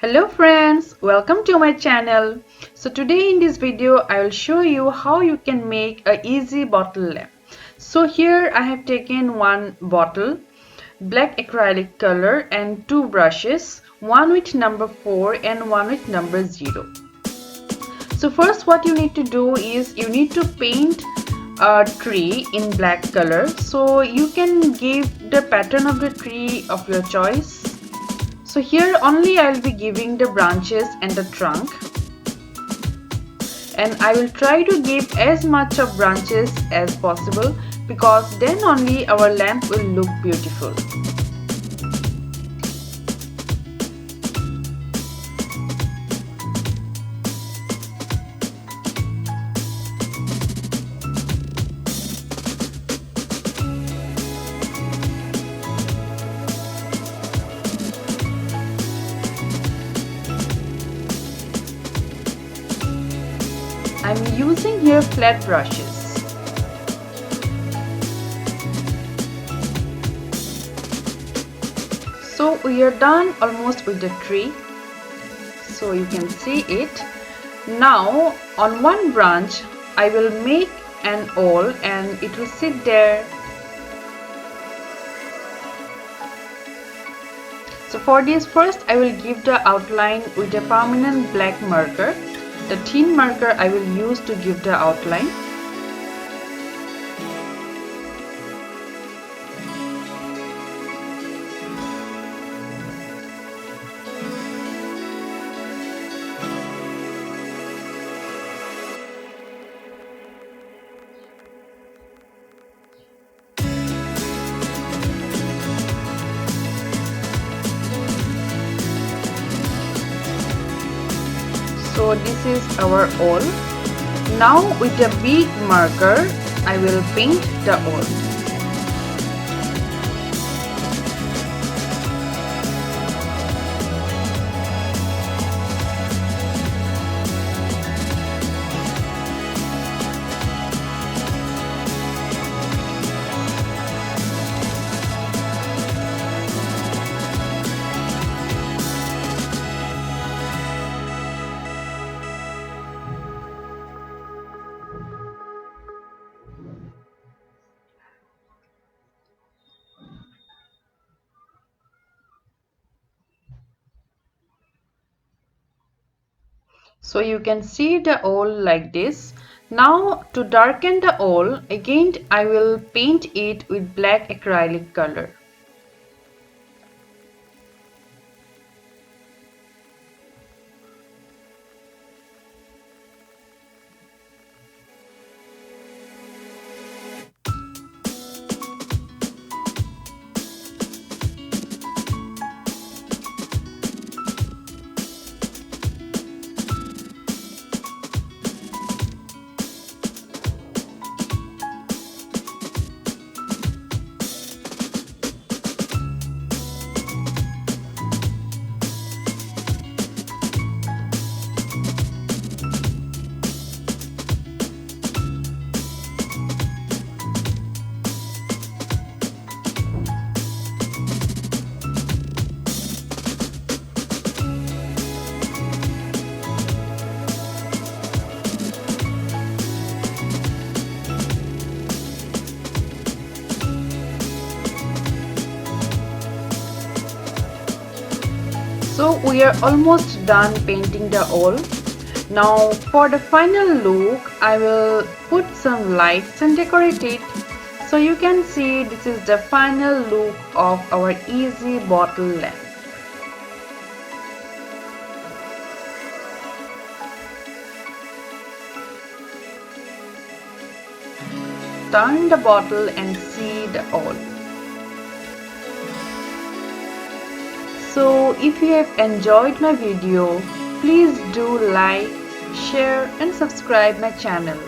Hello friends, welcome to my channel. So today in this video I will show you how you can make a easy bottle lamp. So here I have taken one bottle, black acrylic color and two brushes, one with number 4 and one with number 0. So first what you need to do is you need to paint a tree in black color. So you can give the pattern of the tree of your choice. So here only I will be giving the branches and the trunk, and I will try to give as much of branches as possible because then only our lamp will look beautiful. I'm using here flat brushes. So we are done almost with the tree. So you can see it. Now on one branch I will make an awl and it will sit there. So for this first I will give the outline with a permanent black marker. The thin marker I will use to give the outline. So this is our awl. Now with a big marker I will paint the awl. So you can see the awl like this. Now to darken the awl, again I will paint it with black acrylic color. So we are almost done painting the awl. Now for the final look I will put some lights and decorate it. So you can see this is the final look of our easy bottle lamp. Turn the bottle and see the awl. So if you have enjoyed my video, please do like, share and subscribe my channel.